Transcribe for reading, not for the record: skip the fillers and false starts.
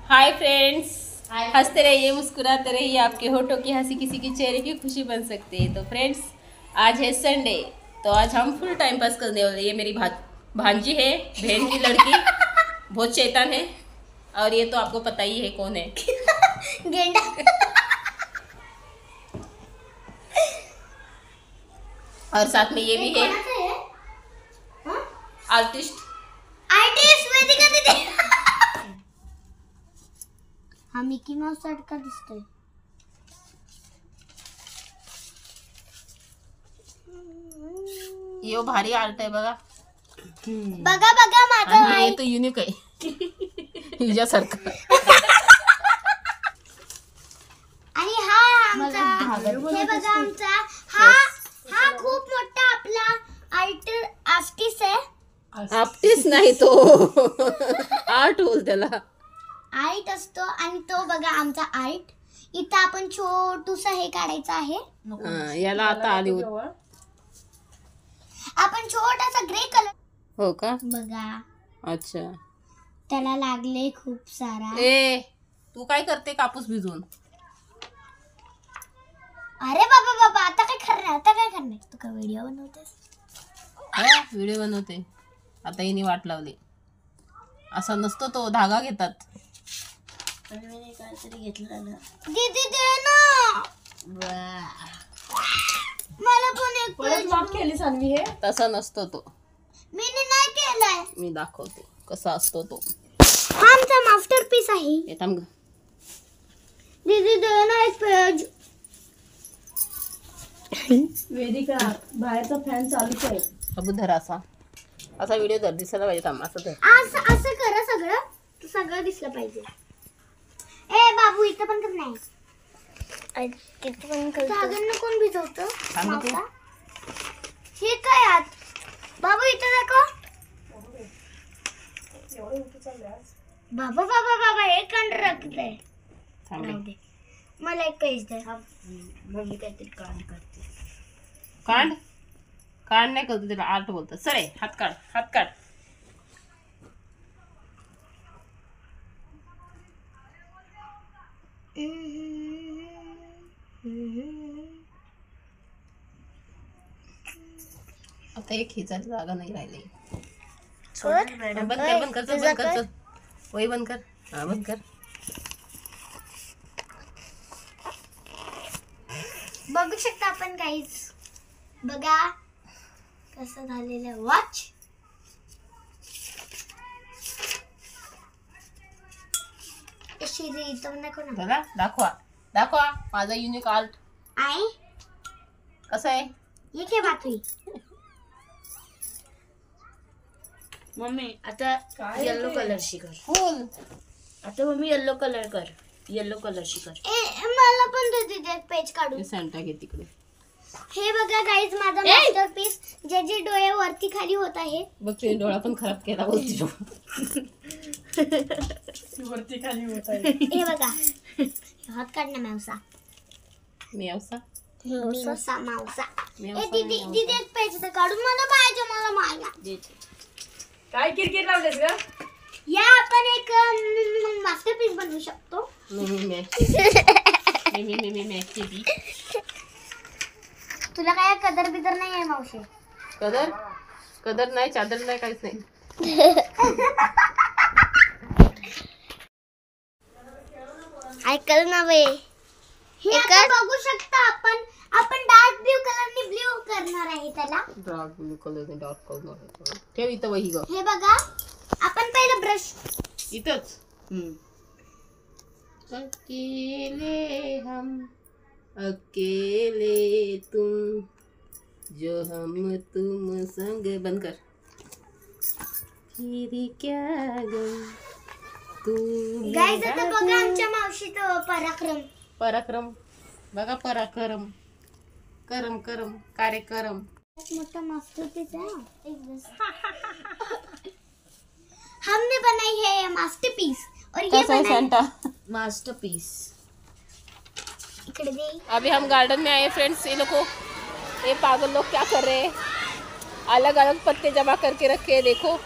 Hi friends, हंसते रहिए, मुस्कुराते रहिए। आपके होठों की हंसी किसी के चेहरे की खुशी बन सकती है। तो फ्रेंड्स, आज है संडे, तो आज हम फुल टाइम पास करने वाले। ये मेरी भांजी है, बहन की लड़की, बहुत शैतान है। और ये तो आपको पता ही है कौन है। गेंडा। और साथ में ये भी है आर्टिस्ट वेदिका दीदी। हा मिकी माउस सारखा दिसतोय। ये भारी आर्ट आहे बघा बघा बघा माझा आणि हे तो युनिक आहे हिच्यासारखं। आणि हा आमचा हे बघा आमचा हा खूप मोठा आपला आर्टिस्ट आहे। आर्टिस्ट नाही तो आर्ट बोल त्याला। आर्ट असतो आणि तो बघा आमचा आर्ट। इथं आपण छोटूसा हे काढायचं आहे। याला आता आली आपण छोटासा ग्रे कलर। हो का? बघा अच्छा, त्याला लागले खूप सारा। ए तू काय करते कापूस भिजवून? अरे बाबा बाबा, आता काय करणार तू का व्हिडिओ बनवतेस? व्हिडिओ बनवते। आता हिने वाट लावली। असा नसतो तो, धागा घेतात। काहीतरी घेतलं ना दीदी, दे ना मला पण एक पेज माफ केली सानवी। हे तसा नसतो तो, मी नाही केलाय। मी दाखवते कसा असतो तो। हा आमचा मास्टरपीस आहे। हे थांब ग दीदी, दे ना एक पेज। वेदिका, बाहेरचा फॅन चालूच आहे। अबुधर असा व्हिडिओ जर दिसायला पाहिजे। थांब असं धर। असं करा सगळं, तू सगळं दिसलं पाहिजे। ए बाबू, इथं पण कर नाही, किती पण कर। धागण कोण भिजवतं? मावसा हे काय आत बाबू, इथं दाखव। बाबा बाबा बाबा, हे कांड रखतंय। थांब मला एक पेज दे। मम्मी काहीतरी कांड करते। काढ नाही करतो, त्याला आर्ट बोलतात। सरे हात काढ। आता एक खिचायची जागा नाही राहिली। बंद कर चल। वही बंद कर। हा बंद कर। बघू शकता आपण काहीच। बघा कसं झालेलं वॉच। शिरी इथं नको ना। बघा, दाखवा माझा युनिक आर्ट आहे कसं आहे। ये घे बातमी। मम्मी आता येलो कलरशी कर। फुल आता मम्मी येलो कलरशी कर। मला पण दे दीदी एक पेज काढून। सेंटा घे तिकडे। हे बघा गाईज, माझा मास्टरपीस जे डोळे वरती खाली होत आहे। बघ तुझे डोळा पण खराब केला बोलती वरती खाली होत आहे। हे बघा, हात काढ ना मावसा। मावसा ए दीदी एक पेज दे काढून, मला पाहिजे, मला मागा। काय किरकिर लावलेस ग? या आपण एक मास्टरपीस बनवू शकतो। तुला काय कदर बिदर नाही आहे मावशी? कदर नाही, चादर नाही, काहीच नाही। ऐकल ना बे, हे बघू शकता आपण डार्क ब्लू कलरनी ब्लू करणार आहे त्याला। डार्क ब्लू कलर ठेव इथं वही ग। हे बघा, आपण पहिलं ब्रश इथंच। अकेले हम अकेले तुम, जो हम तुम संग। बंद कर। फिर क्या गम तू। गाइस, आता बघा आमच्या मावशीचं पराक्रम। बघा पराक्रम, करम कार्यक्रम। मोठा मास्टरपीस है। हमने बनाई है ये मास्टरपीस और ये बनाई मास्टरपीस। इकडे दे। अभी हम गार्डन में आए फ्रेंड्स। ये पागल लोग क्या कर रहे हैं? अलग अलग पत्ते जमा करके रखे हैं, देखो।